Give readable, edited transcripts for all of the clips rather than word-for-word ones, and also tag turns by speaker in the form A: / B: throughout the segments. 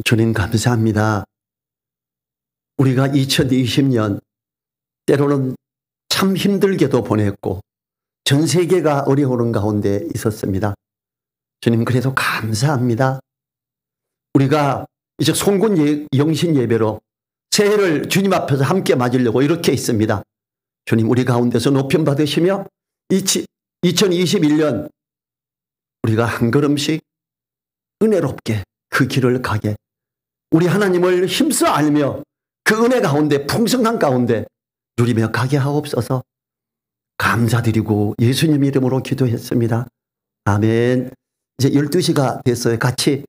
A: 주님 감사합니다. 우리가 2020년 때로는 참 힘들게도 보냈고 전 세계가 어려운 가운데 있었습니다. 주님 그래도 감사합니다. 우리가 이제 송군 영신 예배로 새해를 주님 앞에서 함께 맞으려고 이렇게 있습니다. 주님 우리 가운데서 높임 받으시며 2021년 우리가 한 걸음씩 은혜롭게 그 길을 가게 우리 하나님을 힘써 알며 그 은혜 가운데 풍성한 가운데 누리며 가게 하옵소서. 감사드리고 예수님 이름으로 기도했습니다. 아멘. 이제 12시가 됐어요. 같이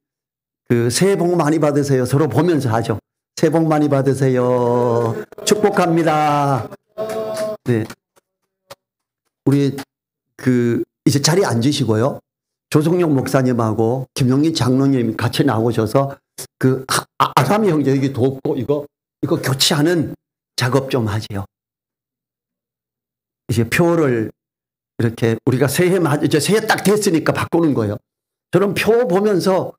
A: 그 새해 복 많이 받으세요. 서로 보면서 하죠. 새해 복 많이 받으세요. 축복합니다. 네. 우리 이제 자리에 앉으시고요. 조성용 목사님하고 김용희 장로님 같이 나오셔서 아람이 형제 여기 돕고 이거 교체하는 작업 좀 하지요. 이제 표를 이렇게 우리가 이제 새해 딱 됐으니까 바꾸는 거예요. 저는 표 보면서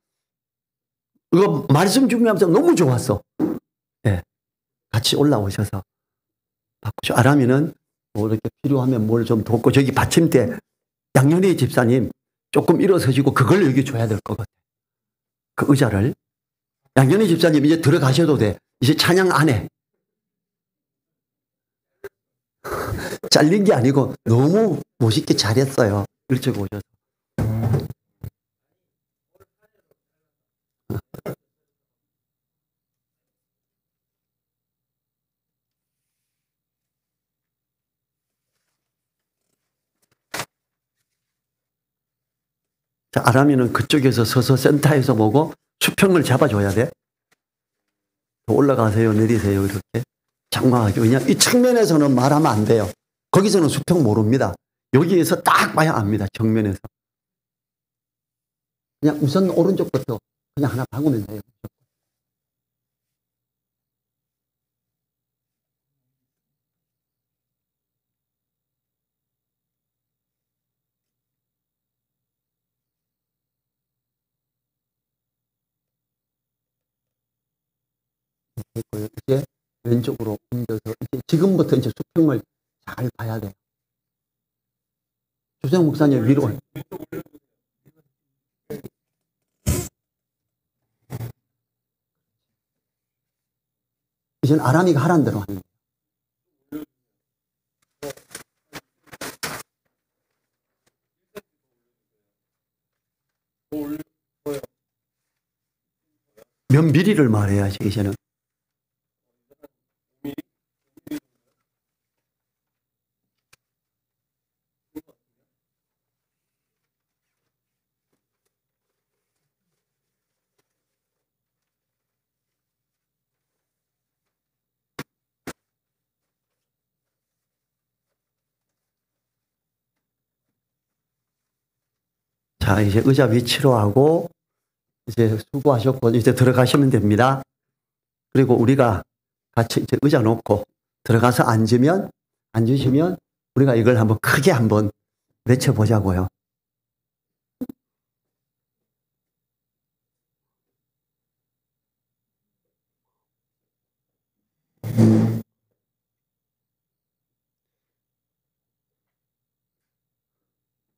A: 이거 말씀 준비하면서 너무 좋았어. 네. 같이 올라오셔서 바꾸죠. 아람이는 뭐 이렇게 필요하면 뭘 좀 돕고 저기 받침대 양현희 집사님 조금 일어서시고 그걸 여기 줘야 될 것 같아요. 그 의자를. 양현희 집사님 이제 들어가셔도 돼. 이제 찬양 안 해. 잘린 게 아니고 너무 멋있게 잘했어요. 일찍 오셔서. 자, 아람이는 그쪽에서 서서 센터에서 보고 수평을 잡아줘야 돼. 올라가세요, 내리세요, 이렇게. 장황하게. 왜냐하면 이 측면에서는 말하면 안 돼요. 거기서는 수평 모릅니다. 여기에서 딱 봐야 압니다. 정면에서. 그냥 우선 오른쪽부터 그냥 하나 박으면 돼요. 됐고요. 이제 왼쪽으로 옮겨서 지금부터 이제 수평을 잘 봐야 돼요. 조정 목사님 위로. 이제는 아람이가 하라는 대로 하는 거예요. 몇 미리를 말해야지 이제는. 자, 이제 의자 위치로 하고 이제 수고하셨고 이제 들어가시면 됩니다. 그리고 우리가 같이 이제 의자 놓고 들어가서 앉으시면 우리가 이걸 한번 크게 한번 외쳐보자고요.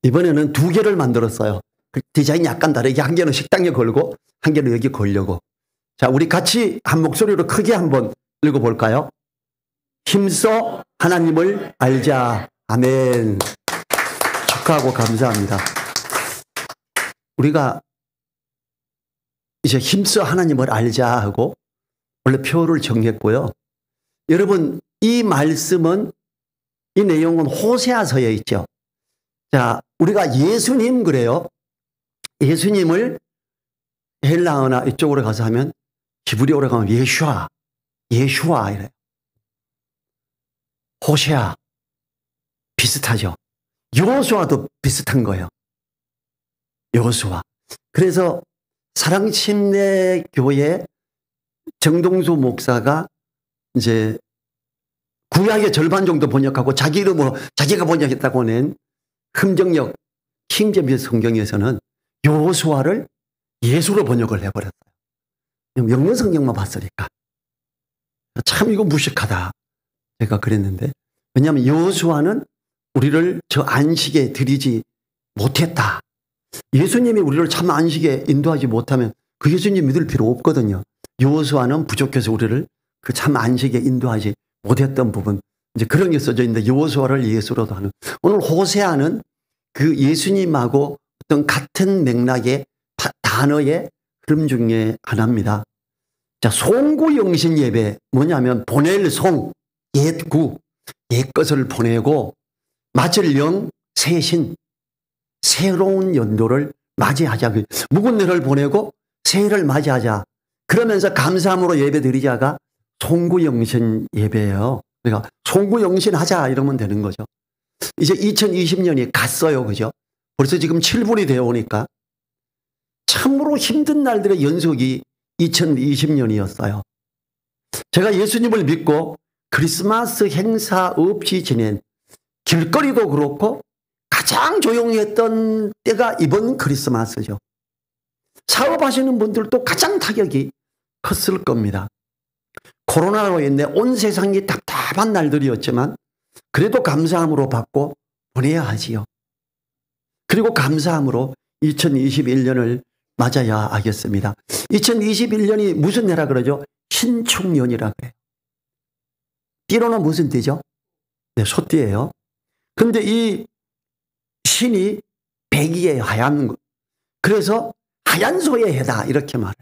A: 이번에는 2개를 만들었어요. 디자인이 약간 다르게 한 개는 식당에 걸고 한 개는 여기 걸려고. 자, 우리 같이 한 목소리로 크게 한번 읽어볼까요? 힘써 하나님을 알자. 아멘. 축하하고 감사합니다. 우리가 이제 힘써 하나님을 알자 하고 원래 표를 정했고요. 여러분 이 말씀은 이 내용은 호세아서에 있죠. 자, 우리가 예수님 그래요. 예수님을 헬라어나 이쪽으로 가서 하면 히브리어로 가면 예슈아 이래요. 호세아 비슷하죠. 여호수아도 비슷한 거예요. 여호수아. 그래서 사랑침례교회 정동수 목사가 이제 구약의 절반 정도 번역하고 자기 이름으로 자기가 번역했다고 낸 흠정역 킹제임스 성경에서는 여호수아를 예수로 번역을 해버렸어요. 명령 성경만 봤으니까. 참 이거 무식하다. 제가 그랬는데. 왜냐하면 여호수아는 우리를 저 안식에 들이지 못했다. 예수님이 우리를 참 안식에 인도하지 못하면 그 예수님 믿을 필요 없거든요. 여호수아는 부족해서 우리를 그 참 안식에 인도하지 못했던 부분. 이제 그런 게 써져 있는데 여호수아를 예수로도 하는. 오늘 호세아는 그 예수님하고 어떤 같은 맥락의 단어의 흐름 중에 하나입니다. 자, 송구영신 예배 뭐냐면 보낼 송, 옛구, 옛것을 보내고 맞을 영, 새신, 새로운 연도를 맞이하자. 묵은 날을 보내고 새해를 맞이하자. 그러면서 감사함으로 예배 드리자가 송구영신 예배예요. 그러니까 송구영신 하자 이러면 되는 거죠. 이제 2020년이 갔어요. 그죠? 벌써 지금 7분이 되어 오니까 참으로 힘든 날들의 연속이 2020년이었어요. 제가 예수님을 믿고 크리스마스 행사 없이 지낸 길거리도 그렇고 가장 조용히 했던 때가 이번 크리스마스죠. 사업하시는 분들도 가장 타격이 컸을 겁니다. 코로나로 인해 온 세상이 답답한 날들이었지만 그래도 감사함으로 받고 보내야 하지요. 그리고 감사함으로 2021년을 맞아야 하겠습니다. 2021년이 무슨 해라 그러죠? 신축년이라 그래요. 띠로는 무슨 띠죠? 네, 소띠예요. 그런데 이 신이 백이에요. 하얀 거. 그래서 하얀 소의 해다 이렇게 말해요.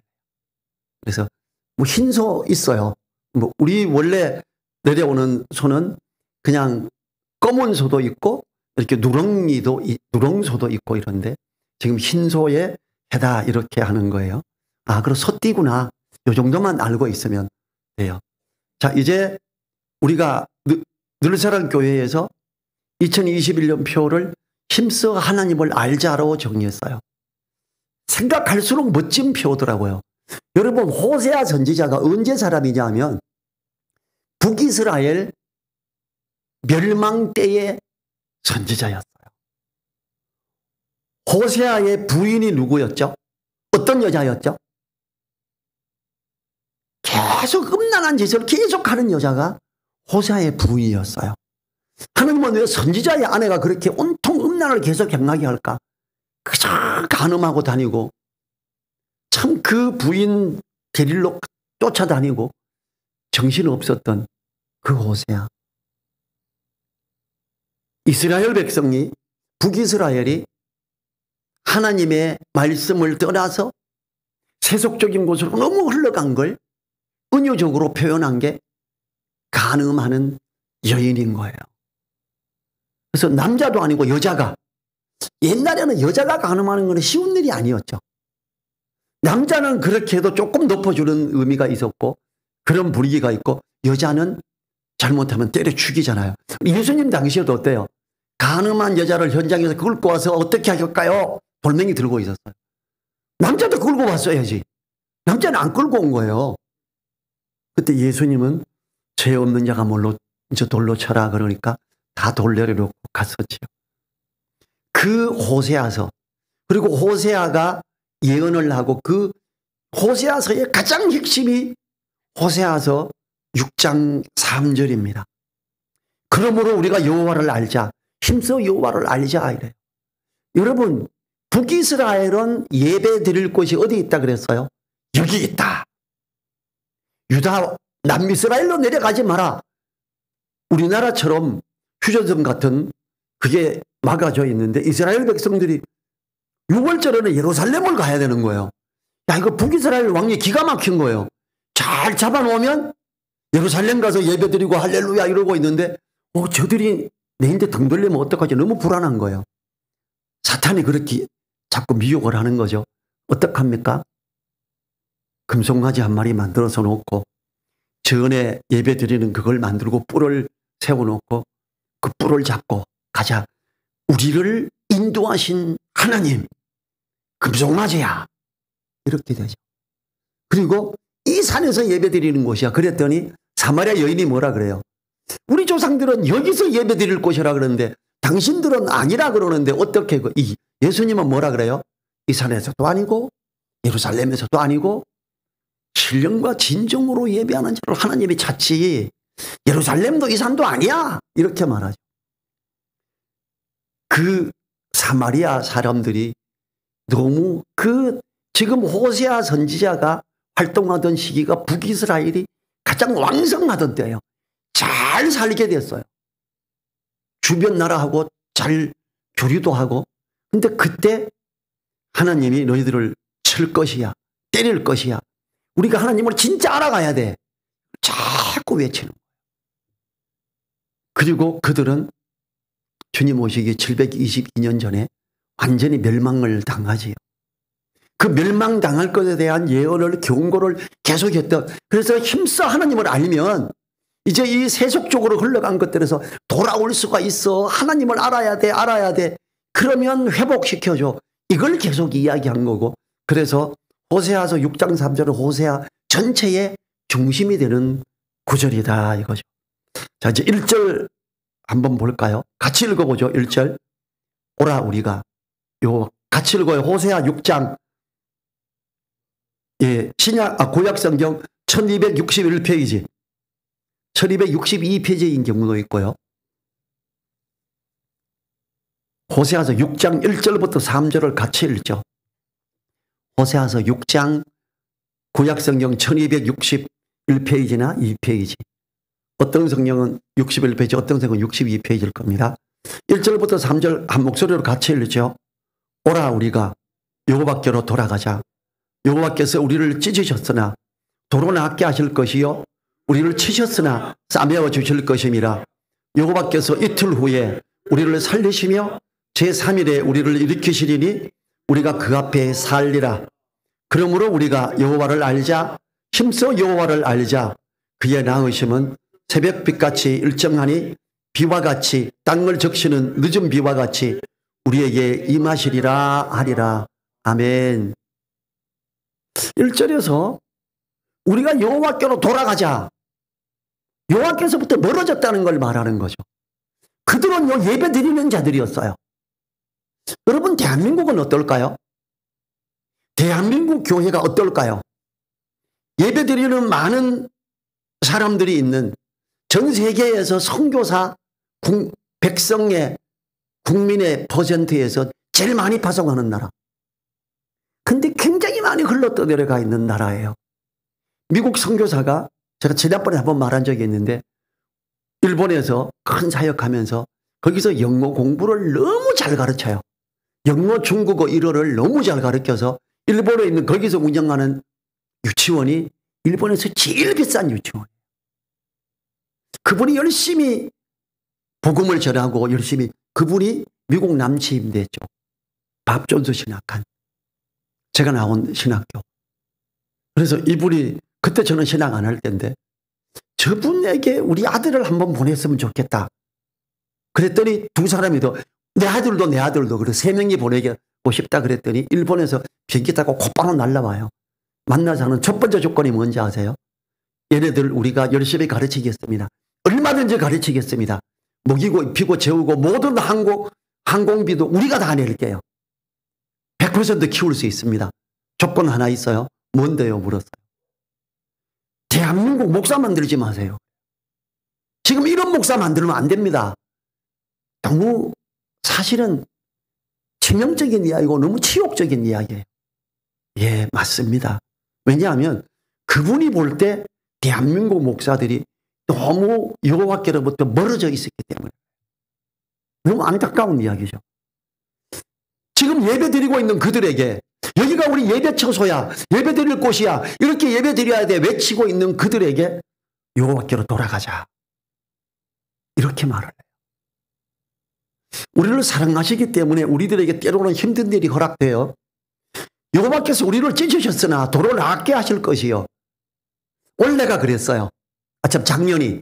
A: 그래서 뭐 흰소 있어요. 뭐 우리 원래 내려오는 소는 그냥 검은 소도 있고 이렇게 누렁소도 있고 이런데 지금 흰소의 해다 이렇게 하는 거예요. 아, 그럼 소띠구나. 이 정도만 알고 있으면 돼요. 자, 이제 우리가 늘사랑 교회에서 2021년 표를 힘써 하나님을 알자로 정리했어요. 생각할수록 멋진 표더라고요. 여러분, 호세아 선지자가 언제 사람이냐 하면 북이스라엘 멸망 때의 선지자였어요. 호세아의 부인이 누구였죠? 어떤 여자였죠? 계속 음란한 짓을 계속하는 여자가 호세아의 부인이었어요. 하나님은 왜 선지자의 아내가 그렇게 온통 음란을 계속 행하게 할까? 그저 간음하고 다니고 참 그 부인 데리러 쫓아다니고 정신없었던 그 호세아. 이스라엘 백성이 북이스라엘이 하나님의 말씀을 떠나서 세속적인 곳으로 너무 흘러간 걸 은유적으로 표현한 게 간음하는 여인인 거예요. 그래서 남자도 아니고 여자가, 옛날에는 여자가 간음하는 건 쉬운 일이 아니었죠. 남자는 그렇게 해도 조금 덮어주는 의미가 있었고 그런 분위기가 있고 여자는 잘못하면 때려 죽이잖아요. 예수님 당시에도 어때요? 간음한 여자를 현장에서 끌고 와서 어떻게 하실까요? 돌멩이 들고 있었어요. 남자도 끌고 왔어야지. 남자는 안 끌고 온 거예요. 그때 예수님은 죄 없는 자가 뭘로 이제 돌로 쳐라 그러니까 다 돌 내려놓고 갔었지요. 그 호세아서, 그리고 호세아가 예언을 하고 그 호세아서의 가장 핵심이 호세아서 6장 3절입니다. 그러므로 우리가 여호와를 알자. 힘써 여호와를 알자 이래요. 여러분, 북이스라엘은 예배 드릴 곳이 어디 있다 그랬어요? 여기 있다. 유다 남이스라엘로 내려가지 마라. 우리나라처럼 휴전선 같은 그게 막아져 있는데 이스라엘 백성들이 6월절에는 예루살렘을 가야 되는 거예요. 야, 이거 북이스라엘 왕이 기가 막힌 거예요. 잘 잡아놓으면 예루살렘 가서 예배드리고 할렐루야 이러고 있는데 저들이 내인데 등 돌리면 어떡하지? 너무 불안한 거예요. 사탄이 그렇게 자꾸 미혹을 하는 거죠. 어떡합니까? 금송아지 한 마리 만들어서 놓고 전에 예배드리는 그걸 만들고 뿔을 세워놓고 그 뿔을 잡고 가자. 우리를 인도하신 하나님, 금송아지야. 이렇게 되죠. 그리고 이 산에서 예배드리는 곳이야. 그랬더니 사마리아 여인이 뭐라 그래요? 우리 조상들은 여기서 예배드릴 곳이라 그러는데 당신들은 아니라 그러는데 어떻게 예수님은 뭐라 그래요? 이 산에서도 아니고 예루살렘에서도 아니고 신령과 진정으로 예배하는 자를 하나님이 찾지 예루살렘도 이 산도 아니야 이렇게 말하죠. 그 사마리아 사람들이 너무 지금 호세아 선지자가 활동하던 시기가 북이스라엘이 가장 왕성하던 때예요. 잘 살게 됐어요. 주변 나라하고 잘 교류도 하고. 근데 그때 하나님이 너희들을 칠 것이야. 때릴 것이야. 우리가 하나님을 진짜 알아가야 돼. 자꾸 외치는 거예요. 그리고 그들은 주님 오시기 722년 전에 완전히 멸망을 당하지요. 그 멸망당할 것에 대한 예언을 경고를 계속했던. 그래서 힘써 하나님을 알면 이제 이 세속적으로 흘러간 것들에서 돌아올 수가 있어. 하나님을 알아야 돼. 알아야 돼. 그러면 회복시켜줘. 이걸 계속 이야기한 거고. 그래서 호세아서 6장 3절은 호세아 전체의 중심이 되는 구절이다 이거죠. 자, 이제 1절 한번 볼까요? 같이 읽어보죠. 1절. 오라 우리가. 요 같이 읽어요. 호세아 6장. 예, 구약 성경 1261페이지. 1262페이지인 경우도 있고요. 호세아서 6장 1절부터 3절을 같이 읽죠. 호세아서 6장 구약 성경 1261페이지나 2페이지. 어떤 성경은 61페이지, 어떤 성경은 62페이지일 겁니다. 1절부터 3절 한 목소리로 같이 읽죠. 오라 우리가 여호와께로 돌아가자. 여호와께서 우리를 찢으셨으나 도로 낫게 하실 것이요 우리를 치셨으나 싸매어 주실 것임이라. 여호와께서 이틀 후에 우리를 살리시며 제3일에 우리를 일으키시리니 우리가 그 앞에 살리라. 그러므로 우리가 여호와를 알자. 힘써 여호와를 알자. 그의 나으심은 새벽빛같이 일정하니 비와 같이 땅을 적시는 늦은 비와 같이 우리에게 임하시리라 하리라. 아멘. 1절에서 우리가 여호와께로 돌아가자. 여호와께서부터 멀어졌다는 걸 말하는 거죠. 그들은 예배 드리는 자들이었어요. 여러분 대한민국은 어떨까요? 대한민국 교회가 어떨까요? 예배 드리는 많은 사람들이 있는 전 세계에서 선교사 백성의 국민의 퍼센트에서 제일 많이 파송하는 나라. 근데 굉장히 많이 흘러떠내려가 있는 나라예요. 미국 선교사가 제가 지난번에 한번 말한 적이 있는데 일본에서 큰 사역하면서 거기서 영어 공부를 너무 잘 가르쳐요. 영어, 중국어, 일어를 너무 잘 가르쳐서 일본에 있는 거기서 운영하는 유치원이 일본에서 제일 비싼 유치원. 그분이 열심히 복음을 전하고 열심히 그분이 미국 남치임대 쪽 밥존스 신학관 제가 나온 신학교. 그래서 이분이 그때 저는 신학 안 할 때인데 저분에게 우리 아들을 한번 보냈으면 좋겠다. 그랬더니 두 사람이 더 내 아들도 그래 3명이 보내고 싶다 그랬더니 일본에서 비행기 타고 곧바로 날라와요. 만나서 하는 첫 번째 조건이 뭔지 아세요? 얘네들 우리가 열심히 가르치겠습니다. 얼마든지 가르치겠습니다. 먹이고 입히고 재우고 모든 항공비도 우리가 다 낼게요. 100% 키울 수 있습니다. 조건 하나 있어요. 뭔데요? 물었어요. 대한민국 목사 만들지 마세요. 지금 이런 목사 만들면 안 됩니다. 너무 사실은 치명적인 이야기고 너무 치욕적인 이야기예요. 예, 맞습니다. 왜냐하면 그분이 볼 때 대한민국 목사들이 너무 여호와께로부터 멀어져 있었기 때문에 너무 안타까운 이야기죠. 지금 예배 드리고 있는 그들에게 여기가 우리 예배 처소야, 예배 드릴 곳이야, 이렇게 예배 드려야 돼 외치고 있는 그들에게 여호와께로 돌아가자 이렇게 말을 해요. 우리를 사랑하시기 때문에 우리들에게 때로는 힘든 일이 허락돼요. 여호와께서 우리를 찢으셨으나 도로 낫게 하실 것이요. 원래가 그랬어요. 참 작년이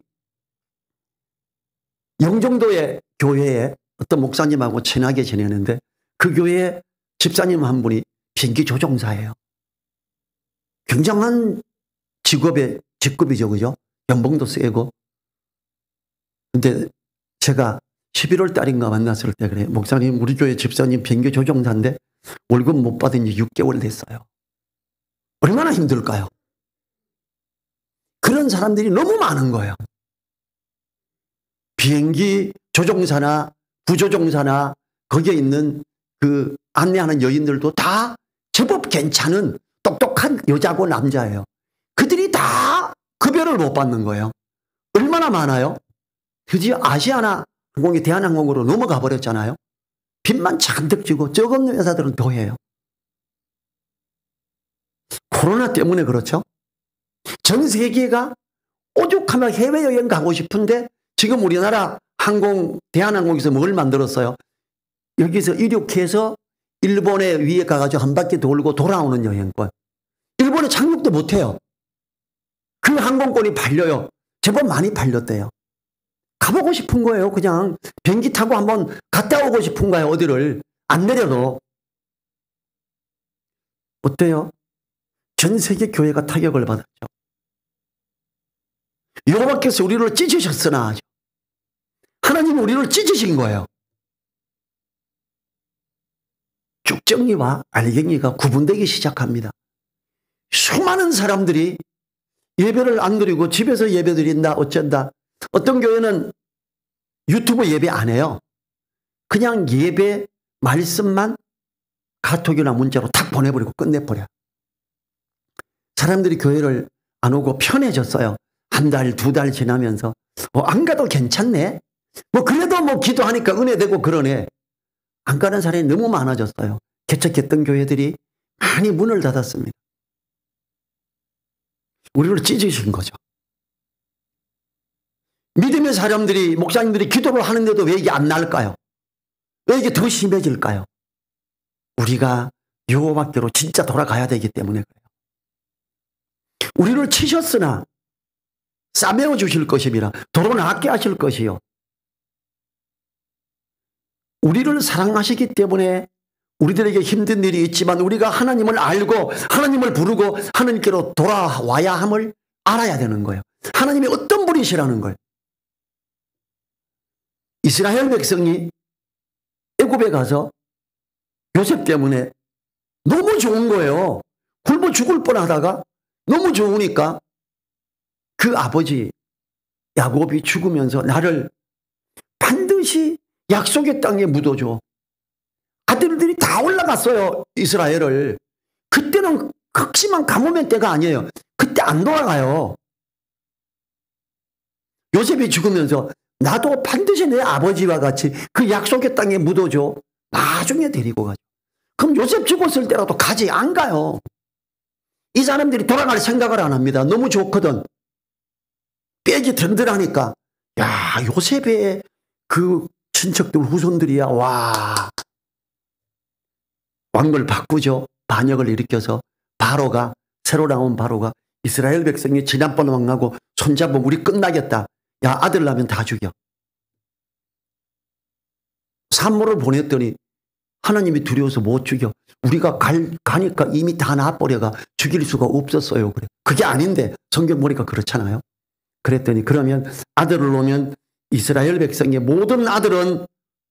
A: 영종도의 교회에 어떤 목사님하고 친하게 지내는데 그 교회에 집사님 한 분이 비행기 조종사예요. 굉장한 직급이죠. 그죠? 연봉도 세고. 근데 제가 11월 달인가 만났을 때 그래요. 목사님 우리 교회 집사님 비행기 조종사인데 월급 못 받은 지 6개월 됐어요. 얼마나 힘들까요? 그런 사람들이 너무 많은 거예요. 비행기 조종사나 부조종사나 거기에 있는 그 안내하는 여인들도 다 제법 괜찮은 똑똑한 여자고 남자예요. 그들이 다 급여를 못 받는 거예요. 얼마나 많아요? 드디어 아시아나 항공이 대한항공으로 넘어가 버렸잖아요. 빚만 잔뜩 지고 적은 회사들은 더 해요. 코로나 때문에 그렇죠. 전 세계가 오죽하면 해외여행 가고 싶은데 지금 우리나라 대한항공에서 뭘 만들었어요? 여기서 이륙해서 일본에 위에 가가지고 한 바퀴 돌고 돌아오는 여행권. 일본에 착륙도 못해요. 그 항공권이 팔려요. 제법 많이 팔렸대요. 가보고 싶은 거예요. 그냥 비행기 타고 한번 갔다 오고 싶은 거예요. 어디를. 안 내려도. 어때요? 전 세계 교회가 타격을 받았죠. 여호와께서 우리를 찢으셨으나 하나님은 우리를 찢으신 거예요. 쭉정이와 알갱이가 구분되기 시작합니다. 수많은 사람들이 예배를 안 드리고 집에서 예배 드린다 어쩐다. 어떤 교회는 유튜브 예배 안 해요. 그냥 예배 말씀만 카톡이나 문자로 탁 보내버리고 끝내버려요. 사람들이 교회를 안 오고 편해졌어요. 한 달, 두 달 지나면서 안 가도 괜찮네. 그래도 기도하니까 은혜되고 그러네. 안 가는 사람이 너무 많아졌어요. 개척했던 교회들이 많이 문을 닫았습니다. 우리를 찢으신 거죠. 믿음의 사람들이 목사님들이 기도를 하는데도 왜 이게 안 나을까요? 왜 이게 더 심해질까요? 우리가 여호와께로 진짜 돌아가야 되기 때문에 그래요. 우리를 치셨으나 싸매어 주실 것임이라 도로 낫게 하실 것이요. 우리를 사랑하시기 때문에 우리들에게 힘든 일이 있지만 우리가 하나님을 알고 하나님을 부르고 하나님께로 돌아와야 함을 알아야 되는 거예요. 하나님이 어떤 분이시라는 거예요. 이스라엘 백성이 애굽에 가서 요셉 때문에 너무 좋은 거예요. 굶어 죽을 뻔하다가 너무 좋으니까 그 아버지 야곱이 죽으면서 나를 반드시 약속의 땅에 묻어줘. 아들들이 다 올라갔어요. 이스라엘을. 그때는 극심한 가뭄의 때가 아니에요. 그때 안 돌아가요. 요셉이 죽으면서 나도 반드시 내 아버지와 같이 그 약속의 땅에 묻어줘. 나중에 데리고 가죠. 그럼 요셉 죽었을 때라도 가지 안 가요. 이 사람들이 돌아갈 생각을 안 합니다. 너무 좋거든. 빽이 든든하니까. 야, 요셉의 그 친척들 후손들이야. 와. 왕을 바꾸죠. 반역을 일으켜서 새로 나온 바로가 이스라엘 백성이 지난번 왕하고 손잡으면 우리 끝나겠다. 야, 아들 나면 다 죽여. 산모를 보냈더니 하나님이 두려워서 못 죽여. 우리가 가니까 이미 다 나버려가 죽일 수가 없었어요. 그래. 그게 아닌데 성경 보니까 그렇잖아요. 그랬더니 그러면 아들을 놓으면 이스라엘 백성의 모든 아들은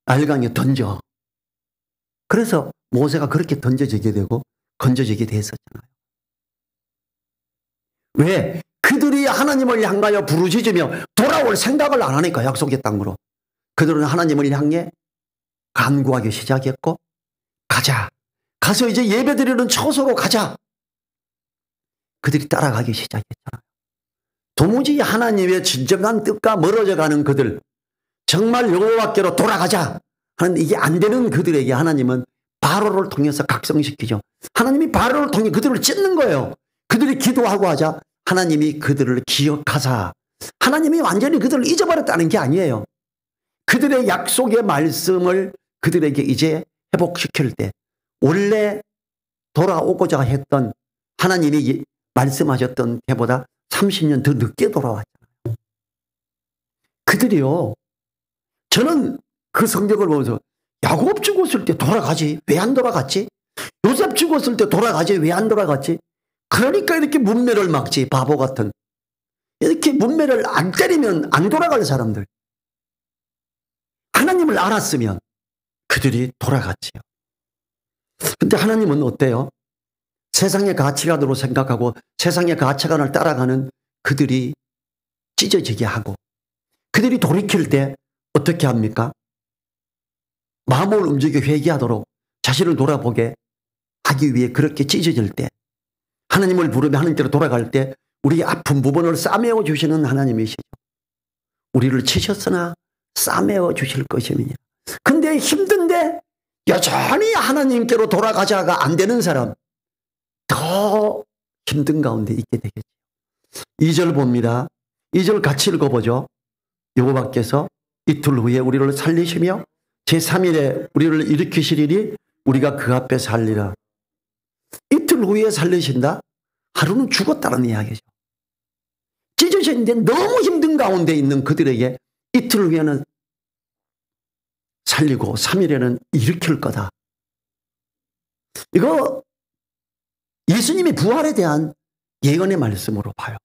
A: 알강에 던져. 그래서 모세가 그렇게 던져지게 되고 건져지게 됐었잖아요. 왜? 그들이 하나님을 향하여 부르짖으며 돌아올 생각을 안 하니까 약속의 땅으로. 그들은 하나님을 향해 간구하기 시작했고 가자. 가서 이제 예배드리는 처소로 가자. 그들이 따라가기 시작했잖아요. 도무지 하나님의 진정한 뜻과 멀어져가는 그들, 정말 여호와께로 돌아가자 하는 이게 안 되는 그들에게 하나님은 바로를 통해서 각성시키죠. 하나님이 바로를 통해 그들을 찢는 거예요. 그들이 기도하고 하자 하나님이 그들을 기억하사 하나님이 완전히 그들을 잊어버렸다는 게 아니에요. 그들의 약속의 말씀을 그들에게 이제 회복시킬 때 원래 돌아오고자 했던 하나님이 말씀하셨던 때보다 30년 더 늦게 돌아왔잖아요. 그들이요. 저는 그 성경을 보면서 야곱 죽었을 때 돌아가지 왜 안 돌아갔지? 요셉 죽었을 때 돌아가지 왜 안 돌아갔지? 그러니까 이렇게 문매를 막지 바보 같은. 이렇게 문매를 안 때리면 안 돌아갈 사람들. 하나님을 알았으면 그들이 돌아갔지요. 근데 하나님은 어때요? 세상의 가치관으로 생각하고 세상의 가치관을 따라가는 그들이 찢어지게 하고 그들이 돌이킬 때 어떻게 합니까? 마음을 움직여 회개하도록 자신을 돌아보게 하기 위해 그렇게 찢어질 때 하나님을 부르며 하나님께로 돌아갈 때 우리의 아픈 부분을 싸매어 주시는 하나님이시죠. 우리를 치셨으나 싸매어 주실 것이니라. 근데 힘든데 여전히 하나님께로 돌아가자가 안 되는 사람 더 힘든 가운데 있게 되겠죠. 2절 봅니다. 2절 같이 읽어보죠. 여호와께서 이틀 후에 우리를 살리시며 제3일에 우리를 일으키시리니 우리가 그 앞에 살리라. 이틀 후에 살리신다? 하루는 죽었다는 이야기죠. 찢어졌는데 너무 힘든 가운데 있는 그들에게 이틀 후에는 살리고 3일에는 일으킬 거다. 이거 예수님의 부활에 대한 예언의 말씀으로 봐요.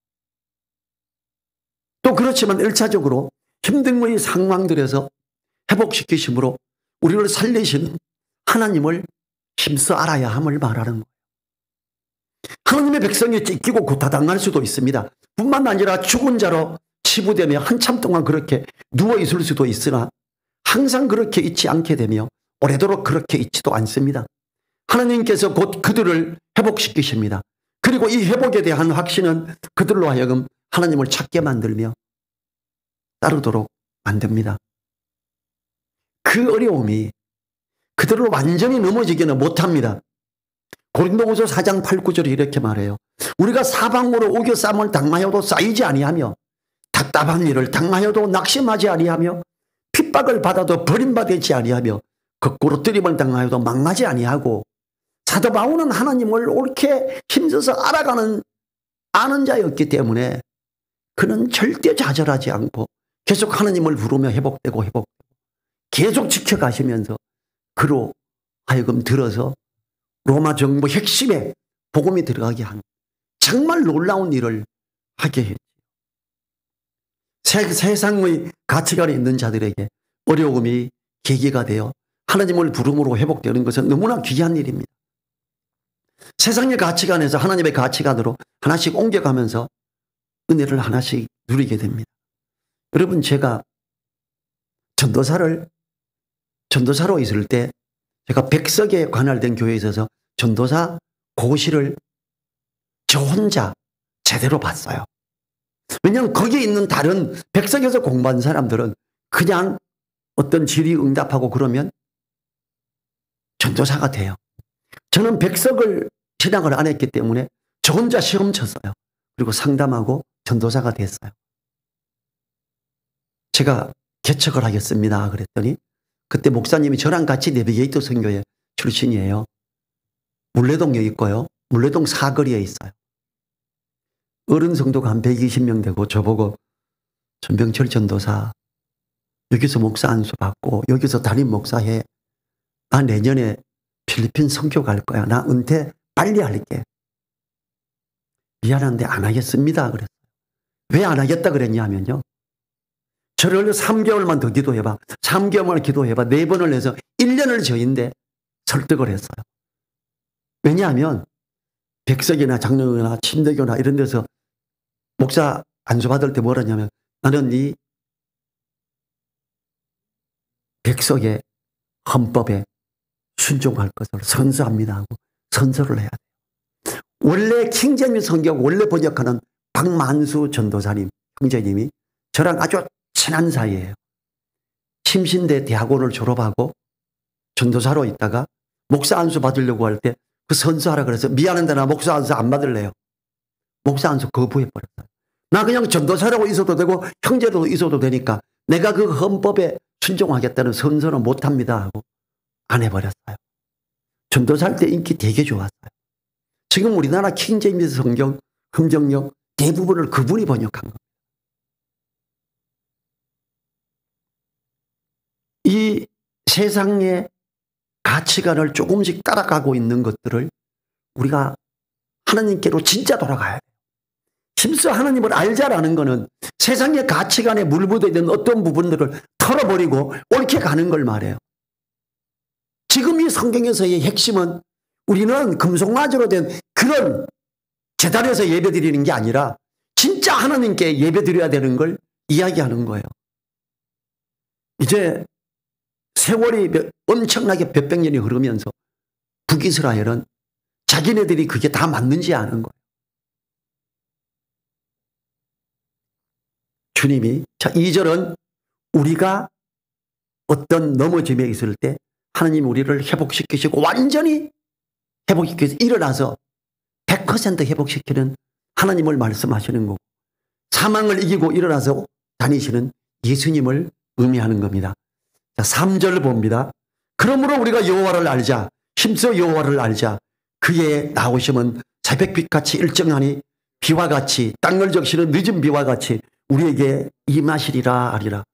A: 또 그렇지만 1차적으로 힘든 우리 상황들에서 회복시키심으로 우리를 살리시는 하나님을 힘써 알아야 함을 말하는 거예요. 하나님의 백성이 찢기고 고타당할 수도 있습니다. 뿐만 아니라 죽은 자로 치부되며 한참 동안 그렇게 누워있을 수도 있으나 항상 그렇게 있지 않게 되며 오래도록 그렇게 있지도 않습니다. 하나님께서 곧 그들을 회복시키십니다. 그리고 이 회복에 대한 확신은 그들로 하여금 하나님을 찾게 만들며 따르도록 만듭니다. 그 어려움이 그들을 완전히 넘어지기는 못합니다. 고린도후서 4장 8, 9절에 이렇게 말해요. 우리가 사방으로 우겨쌈을 당하여도 쌓이지 아니하며 답답한 일을 당하여도 낙심하지 아니하며 핍박을 받아도 버림받지 아니하며 거꾸로 뜨림을 당하여도 망하지 아니하고 사도 바울은 하나님을 옳게 힘써서 알아가는 아는 자였기 때문에 그는 절대 좌절하지 않고 계속 하나님을 부르며 회복되고 계속 지켜가시면서 그로 하여금 들어서 로마 정부 핵심에 복음이 들어가게 한 정말 놀라운 일을 하게 했죠. 세상의 가치관에 있는 자들에게 어려움이 계기가 되어 하나님을 부름으로 회복되는 것은 너무나 귀한 일입니다. 세상의 가치관에서 하나님의 가치관으로 하나씩 옮겨가면서 은혜를 하나씩 누리게 됩니다. 여러분, 제가 전도사로 있을 때 제가 백석에 관할된 교회에 있어서 전도사 고시를 저 혼자 제대로 봤어요. 왜냐하면 거기에 있는 다른 백석에서 공부한 사람들은 그냥 어떤 질의응답하고 그러면 전도사가 돼요. 저는 백석을 신앙을 안 했기 때문에 저 혼자 시험 쳤어요. 그리고 상담하고 전도사가 됐어요. 제가 개척을 하겠습니다 그랬더니 그때 목사님이 저랑 같이 내비게이터 선교회 출신이에요. 물레동에 있고요. 물레동 사거리에 있어요. 어른 성도가 한 120명 되고 저보고 전병철 전도사 여기서 목사 안수 받고 여기서 담임 목사해. 나 내년에 필리핀 선교 갈 거야. 나 은퇴 빨리 할게. 미안한데 안 하겠습니다 그랬어요. 왜 안 하겠다 그랬냐면요. 저를 3개월만 더 기도해봐. 3개월만 기도해봐. 4번을 해서 1년을 저인데 설득을 했어요. 왜냐하면 백석이나 장로교나 침대교나 이런 데서 목사 안수받을 때 뭐라 하냐면 나는 네 백석의 헌법에 순종할 것을 선서합니다 하고 선서를 해야 돼요. 원래 킹제임스 성경 원래 번역하는 박만수 전도사님 형제님이 저랑 아주 친한 사이예요. 침신대 대학원을 졸업하고 전도사로 있다가 목사 안수 받으려고 할 때 그 선서하라 그래서 미안한데 나 목사 안수 안 받을래요. 목사 안수 거부해버렸어요. 나 그냥 전도사라고 있어도 되고 형제로 있어도 되니까 내가 그 헌법에 순종하겠다는 선서는 못합니다 하고 안 해버렸어요. 전도사할 때 인기 되게 좋았어요. 지금 우리나라 킹제임스 성경 흥정역 대부분을 그분이 번역한 겁니다. 이 세상의 가치관을 조금씩 따라가고 있는 것들을 우리가 하나님께로 진짜 돌아가야 돼요. 힘써 하나님을 알자라는 것은 세상의 가치관에 물묻어 있는 어떤 부분들을 털어버리고 옳게 가는 걸 말해요. 지금 이 성경에서의 핵심은 우리는 금송아지로 된 그런 제단에서 예배드리는 게 아니라 진짜 하나님께 예배드려야 되는 걸 이야기하는 거예요. 이제 세월이 엄청나게 몇백 년이 흐르면서 북이스라엘은 자기네들이 그게 다 맞는지 아는 거예요. 주님이, 자, 2절은 우리가 어떤 넘어짐에 있을 때 하나님 우리를 회복시키시고 완전히 회복시켜서 일어나서 100% 회복시키는 하나님을 말씀하시는 거고, 사망을 이기고 일어나서 다니시는 예수님을 의미하는 겁니다. 자, 3절 봅니다. 그러므로 우리가 여호와를 알자, 힘써 여호와를 알자. 그의 나오심은 새벽빛같이 일정하니 비와 같이 땅을 적시는 늦은 비와 같이 우리에게 임하시리라 하리라.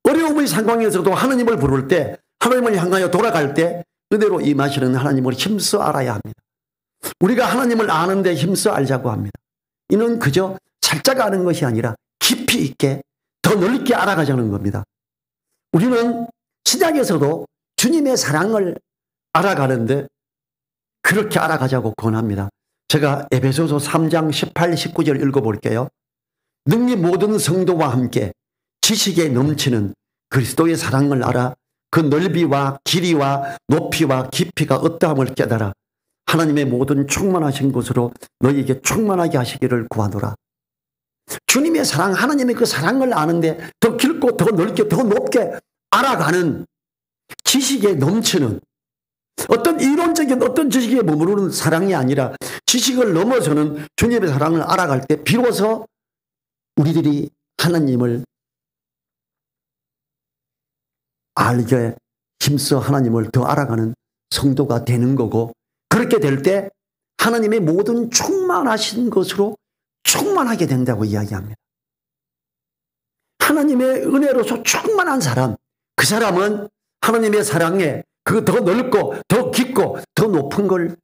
A: 어려움의 상황에서도 하나님을 부를 때, 하나님을 향하여 돌아갈 때 그대로 임하시는 하나님을 힘써 알아야 합니다. 우리가 하나님을 아는데 힘써 알자고 합니다. 이는 그저 살짝 아는 것이 아니라 깊이 있게 더 넓게 알아가자는 겁니다. 우리는 신약에서도 주님의 사랑을 알아가는데 그렇게 알아가자고 권합니다. 제가 에베소서 3장 18, 19절 읽어볼게요. 능히 모든 성도와 함께 지식에 넘치는 그리스도의 사랑을 알아 그 넓이와 길이와 높이와 깊이가 어떠함을 깨달아 하나님의 모든 충만하신 것으로 너희에게 충만하게 하시기를 구하노라. 주님의 사랑, 하나님의 그 사랑을 아는데 더 길고 더 넓게 더 높게 알아가는 지식에 넘치는 어떤 이론적인 어떤 지식에 머무르는 사랑이 아니라 지식을 넘어서는 주님의 사랑을 알아갈 때 비로소 우리들이 하나님을 알게 힘써 하나님을 더 알아가는 성도가 되는 거고, 그렇게 될 때 하나님의 모든 충만하신 것으로 충만하게 된다고 이야기합니다. 하나님의 은혜로서 충만한 사람, 그 사람은 하나님의 사랑에 그 더 넓고 더 깊고 더 높은 걸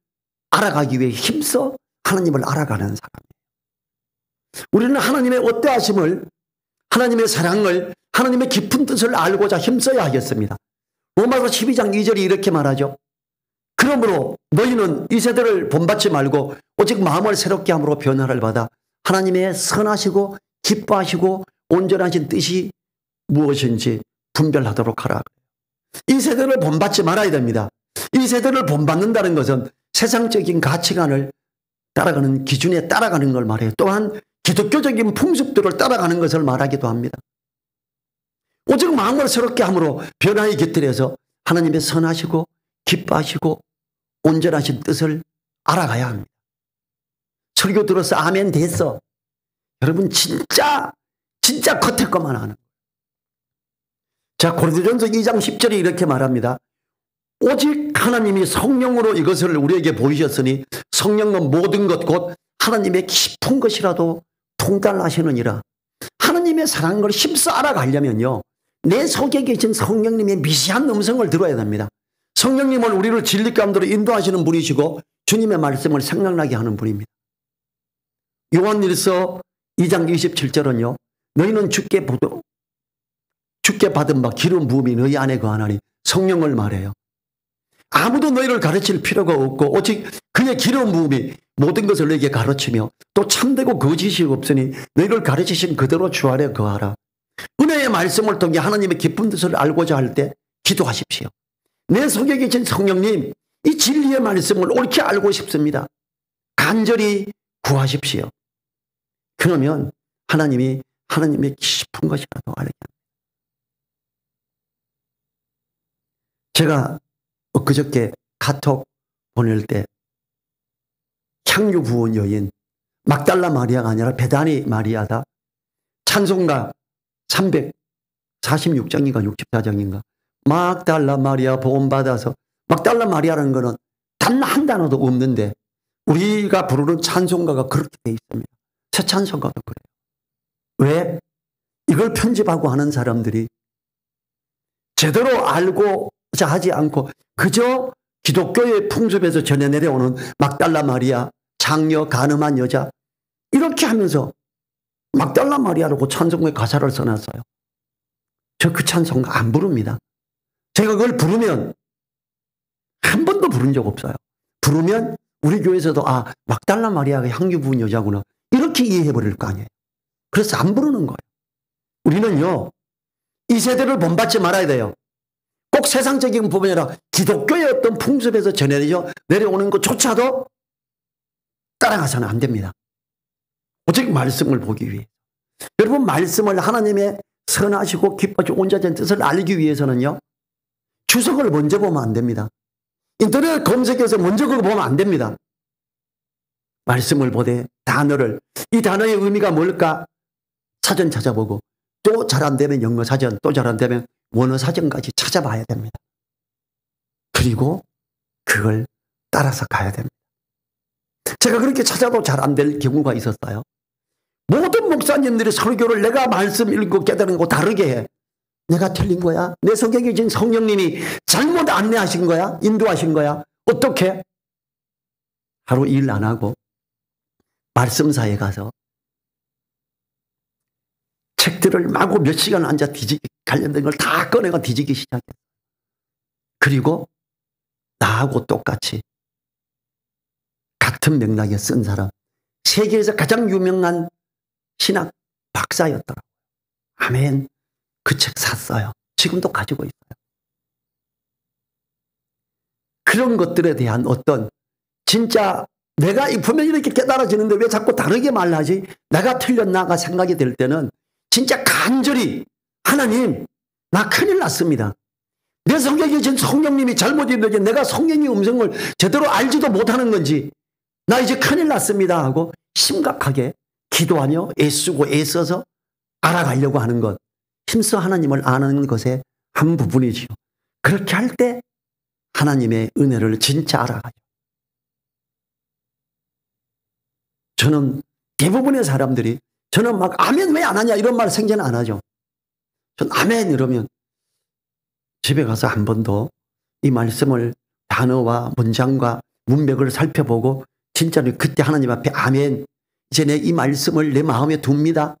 A: 알아가기 위해 힘써 하나님을 알아가는 사람이에요. 우리는 하나님의 어떠하심을, 하나님의 사랑을, 하나님의 깊은 뜻을 알고자 힘써야 하겠습니다. 로마서 12장 2절이 이렇게 말하죠. 그러므로 너희는 이 세대를 본받지 말고 오직 마음을 새롭게 함으로 변화를 받아 하나님의 선하시고 기뻐하시고 온전하신 뜻이 무엇인지 분별하도록 하라. 이 세대를 본받지 말아야 됩니다. 이 세대를 본받는다는 것은 세상적인 가치관을 따라가는 기준에 따라가는 걸 말해요. 또한 기독교적인 풍습들을 따라가는 것을 말하기도 합니다. 오직 마음을 새롭게 함으로 변화의 곁들여서 하나님의 선하시고 기뻐하시고 온전하신 뜻을 알아가야 합니다. 설교 들어서 아멘 됐어. 여러분 진짜 겉에 것만 하는 거예요. 자, 고린도전서 2장 10절이 이렇게 말합니다. 오직 하나님이 성령으로 이것을 우리에게 보이셨으니 성령은 모든 것 곧 하나님의 깊은 것이라도 통달하시느니라. 하나님의 사랑을 힘써 알아가려면요, 내 속에 계신 성령님의 미시한 음성을 들어야 됩니다. 성령님은 우리를 진리 가운데로 인도하시는 분이시고 주님의 말씀을 생각나게 하는 분입니다. 요한일서 2장 27절은요. 너희는 주께 받은 바 기름 부음이 너희 안에 거하나니 성령을 말해요. 아무도 너희를 가르칠 필요가 없고 오직 그의 기름 부음이 모든 것을 너희에게 가르치며 또 참되고 거짓이 없으니 너희를 가르치신 그대로 주 안에 거하라. 은혜의 말씀을 통해 하나님의 깊은 뜻을 알고자 할 때 기도하십시오. 내 속에 계신 성령님, 이 진리의 말씀을 옳게 알고 싶습니다. 간절히 구하십시오. 그러면 하나님의 깊은 것이라도 알게 합니다. 제가 엊그저께 카톡 보낼 때 향유 부은 여인 막달라 마리아가 아니라 베다니 마리아다. 찬송가 346장인가 64장인가 막달라 마리아 보험받아서, 막달라 마리아라는 거는 단 한 단어도 없는데 우리가 부르는 찬송가가 그렇게 돼 있습니다. 새 찬송가도 그래요. 왜? 이걸 편집하고 하는 사람들이 제대로 알고자 하지 않고 그저 기독교의 풍습에서 전해 내려오는 막달라 마리아, 장녀, 간음한 여자 이렇게 하면서 막달라 마리아라고 찬송가에 가사를 써놨어요. 저 그 찬송가 안 부릅니다. 제가 그걸 부르면 한 번도 부른 적 없어요. 부르면 우리 교회에서도 막달라 마리아가 향유 부은 여자구나 이렇게 그렇게 이해해버릴 거 아니에요. 그래서 안 부르는 거예요. 우리는요, 이 세대를 본받지 말아야 돼요. 꼭 세상적인 부분이 아니라 기독교의 어떤 풍습에서 내려오는 것조차도 따라가서는 안 됩니다. 오직 말씀을 보기 위해. 여러분, 말씀을 하나님의 선하시고 기뻐하시고 온전한 뜻을 알기 위해서는요, 주석을 먼저 보면 안 됩니다. 인터넷 검색해서 먼저 그거 보면 안 됩니다. 말씀을 보되 단어를, 이 단어의 의미가 뭘까? 사전 찾아보고, 또 잘 안 되면 영어 사전, 또 잘 안 되면 원어 사전까지 찾아봐야 됩니다. 그리고 그걸 따라서 가야 됩니다. 제가 그렇게 찾아도 잘 안 될 경우가 있었어요. 모든 목사님들이 설교를 내가 말씀 읽고 깨달은 거 다르게 해. 내가 틀린 거야? 내 속에 계신 성령님이 잘못 안내하신 거야? 인도하신 거야? 어떻게? 하루 일 안 하고 말씀사에 가서 책들을 마구 몇 시간 앉아 관련된 걸 다 꺼내가 뒤지기 시작해. 그리고 나하고 똑같이 같은 맥락에 쓴 사람, 세계에서 가장 유명한 신학 박사였더라고요. 아멘. 그 책 샀어요. 지금도 가지고 있어요. 그런 것들에 대한 어떤, 진짜 내가 분명히 이렇게 깨달아지는데 왜 자꾸 다르게 말하지? 내가 틀렸나가 생각이 될 때는 진짜 간절히, 하나님, 나 큰일 났습니다. 내 성경에 계신 성령님이 잘못 있는지, 내가 성령의 음성을 제대로 알지도 못하는 건지, 나 이제 큰일 났습니다 하고 심각하게 기도하며 애쓰고 애써서 알아가려고 하는 것, 힘써 하나님을 아는 것의 한 부분이지요. 그렇게 할 때 하나님의 은혜를 진짜 알아가죠. 저는 대부분의 사람들이, 저는 막 아멘 왜 안 하냐 이런 말 생전 안 하죠. 전 아멘 이러면 집에 가서 한 번 더 이 말씀을 단어와 문장과 문맥을 살펴보고 진짜로 그때 하나님 앞에 아멘, 이제 내 이 말씀을 내 마음에 둡니다.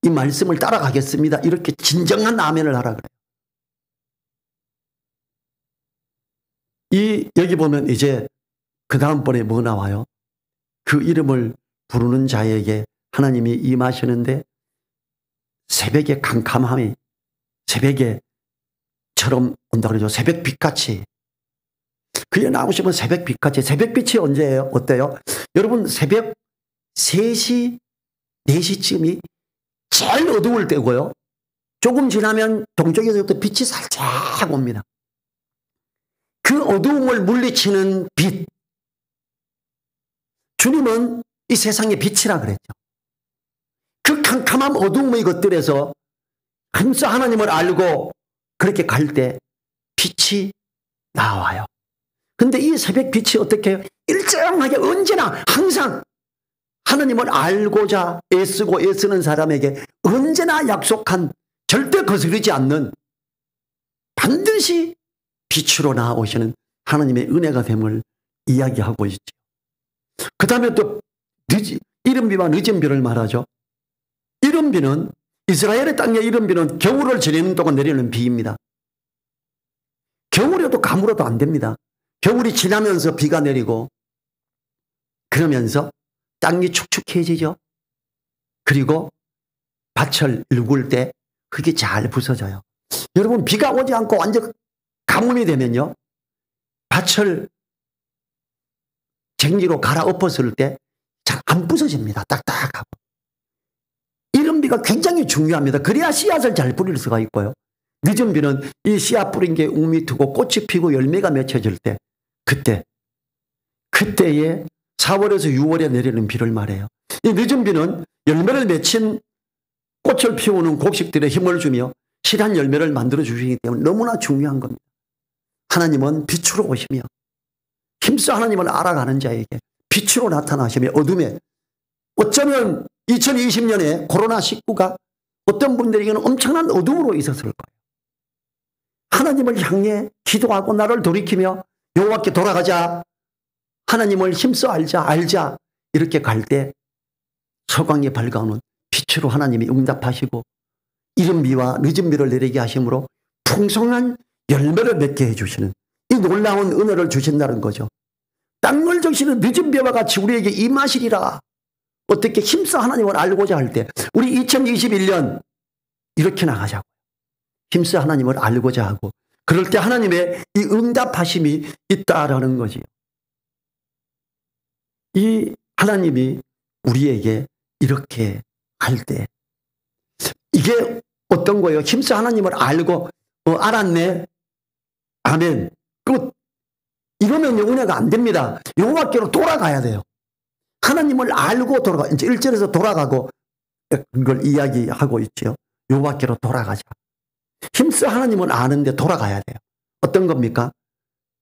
A: 이 말씀을 따라가겠습니다. 이렇게 진정한 아멘을 하라 그래요. 여기 보면 이제 그 다음번에 뭐 나와요? 그 이름을 부르는 자에게 하나님이 임하시는데 새벽의 캄캄함이 새벽에처럼 온다 그러죠. 새벽 빛같이. 그에 나오시면 새벽 빛같이. 새벽 빛이 언제예요? 어때요? 여러분, 새벽 3시, 4시쯤이 제일 어두울 때고요. 조금 지나면 동쪽에서부터 빛이 살짝 옵니다. 그 어두움을 물리치는 빛. 주님은 이 세상의 빛이라 그랬죠. 그 캄캄한 어두움의 것들에서 힘써 하나님을 알고 그렇게 갈 때 빛이 나와요. 근데 이 새벽 빛이 어떻게 해요? 일정하게 언제나 항상 하나님을 알고자 애쓰고 애쓰는 사람에게 언제나 약속한, 절대 거스르지 않는, 반드시 빛으로 나오시는 하나님의 은혜가 됨을 이야기하고 있죠. 그 다음에 또 이른 비와 늦은 비를 말하죠. 이른 비는, 이스라엘의 땅에 이른 비는 겨울을 지내는 동안 내리는 비입니다. 겨울에도 가물어도 안 됩니다. 겨울이 지나면서 비가 내리고 그러면서 땅이 축축해지죠. 그리고 밭을 일굴 때 그게 잘 부서져요. 여러분, 비가 오지 않고 완전 가뭄이 되면요, 밭을 쟁기로 갈아엎었을 때 잘 안 부서집니다. 딱딱하고. 이른 비가 굉장히 중요합니다. 그래야 씨앗을 잘 뿌릴 수가 있고요. 늦은 비는 이 씨앗 뿌린 게 웅미 트고 꽃이 피고 열매가 맺혀질 때, 그때에 4월에서 6월에 내리는 비를 말해요. 이 늦은 비는 열매를 맺힌 꽃을 피우는 곡식들에 힘을 주며 실한 열매를 만들어 주시기 때문에 너무나 중요한 겁니다. 하나님은 빛으로 오시며 힘써 하나님을 알아가는 자에게 빛으로 나타나시며 어둠에, 어쩌면 2020년에 코로나19가 어떤 분들에게는 엄청난 어둠으로 있었을 거예요. 하나님을 향해 기도하고 나를 돌이키며 여호와께 돌아가자, 하나님을 힘써 알자 이렇게 갈 때 서광이 밝아오는 빛으로 하나님이 응답하시고 이른 비와 늦은 비를 내리게 하심으로 풍성한 열매를 맺게 해주시는 이 놀라운 은혜를 주신다는 거죠. 땅을 적시는 늦은 비와 같이 우리에게 임하시리라. 어떻게 힘써 하나님을 알고자 할 때 우리 2021년 이렇게 나가자고. 힘써 하나님을 알고자 하고 그럴 때 하나님의 이 응답하심이 있다라는 거지요. 이 하나님이 우리에게 이렇게 할 때 이게 어떤 거예요? 힘써 하나님을 알고 알았네. 아멘. 끝. 이러면 은혜가 안 됩니다. 여호와께로 돌아가야 돼요. 하나님을 알고 돌아가. 이제 1절에서 돌아가고 그걸 이야기하고 있죠. 여호와께로 돌아가자. 힘써 하나님을 아는데 돌아가야 돼요. 어떤 겁니까?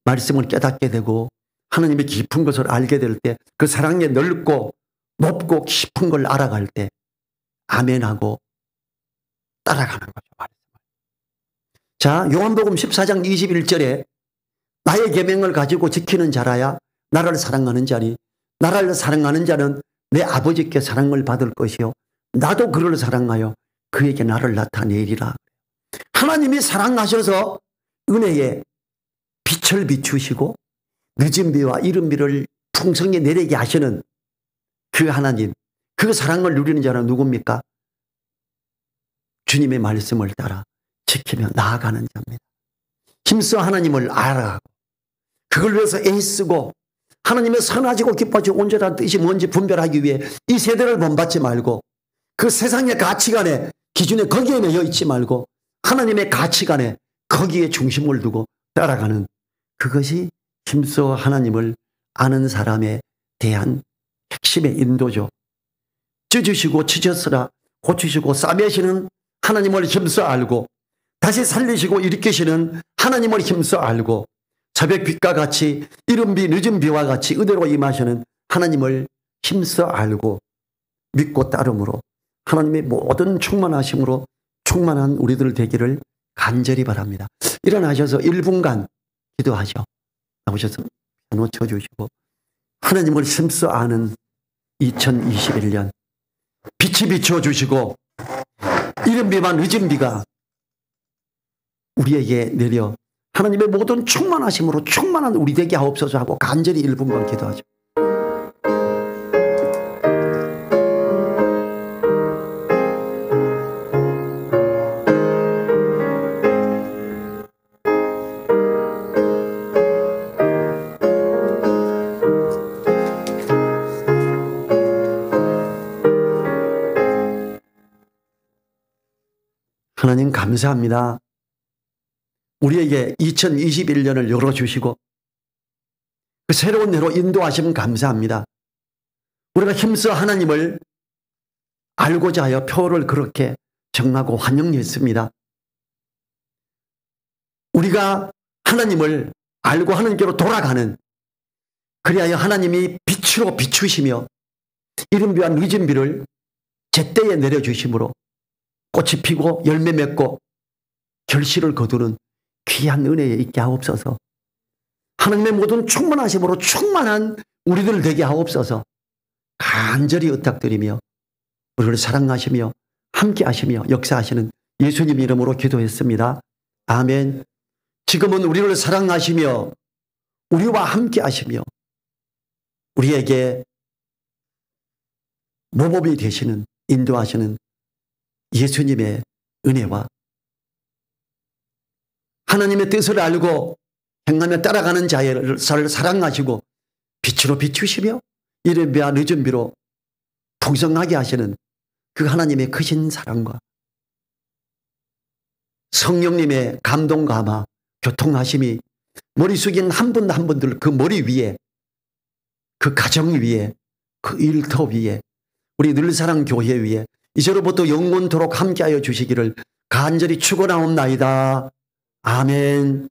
A: 말씀을 깨닫게 되고 하나님의 깊은 것을 알게 될 때 그 사랑의 넓고 높고 깊은 걸 알아갈 때 아멘하고 따라가는 거죠. 자, 요한복음 14장 21절에 나의 계명을 가지고 지키는 자라야 나를 사랑하는 자니 나를 사랑하는 자는 내 아버지께 사랑을 받을 것이요 나도 그를 사랑하여 그에게 나를 나타내리라. 하나님이 사랑하셔서 은혜에 빛을 비추시고 늦은 비와 이른 비를 풍성히 내리게 하시는 그 하나님, 그 사랑을 누리는 자는 누굽니까? 주님의 말씀을 따라 지키며 나아가는 자입니다. 힘써 하나님을 알아가고 그걸 위해서 애쓰고 하나님의 선하시고 기뻐지고 온전한 뜻이 뭔지 분별하기 위해 이 세대를 본받지 말고 그 세상의 가치관에 기준에 거기에 매여 있지 말고 하나님의 가치관에 거기에 중심을 두고 따라가는 그것이 힘써 하나님을 아는 사람에 대한 핵심의 인도죠. 찢으시고 찢었으라 고치시고 싸매시는 하나님을 힘써 알고 다시 살리시고 일으키시는 하나님을 힘써 알고 새벽 빛과 같이 이른 비 늦은 비와 같이 은혜로 임하시는 하나님을 힘써 알고 믿고 따름으로 하나님의 모든 충만하심으로 충만한 우리들 되기를 간절히 바랍니다. 일어나셔서 1분간 기도하죠. 나오셔서 피아노 쳐주시고 하나님을 힘써 아는 2021년 빛이 비춰주시고 이른 비와 늦은 비가 우리에게 내려 하나님의 모든 충만하심으로 충만한 우리 되게 하옵소서 하고 간절히 1분간 기도하죠. 하나님 감사합니다. 우리에게 2021년을 열어주시고 그 새로운 해로 인도하시면 감사합니다. 우리가 힘써 하나님을 알고자 하여 표를 그렇게 정하고 환영했습니다. 우리가 하나님을 알고 하나님께로 돌아가는 그리하여 하나님이 빛으로 비추시며 이른 비와 늦은 비를 제때에 내려주심으로 꽃이 피고 열매 맺고 결실을 거두는 귀한 은혜에 있게 하옵소서. 하나님의 모든 충만하심으로 충만한 우리들 되게 하옵소서. 간절히 의탁드리며 우리를 사랑하시며 함께 하시며 역사하시는 예수님 이름으로 기도했습니다. 아멘. 지금은 우리를 사랑하시며 우리와 함께 하시며 우리에게 모범이 되시는 인도하시는 예수님의 은혜와 하나님의 뜻을 알고 행하며 따라가는 자를 사랑하시고 빛으로 비추시며 이른 비와 늦은 비로 풍성하게 하시는 그 하나님의 크신 사랑과 성령님의 감동 감화 교통하심이 머리 숙인 한 분 한 분들 그 머리 위에 그 가정 위에 그 일터 위에 우리 늘사랑 교회 위에 이제로부터 영원토록 함께하여 주시기를 간절히 축원하옵나이다. 아멘.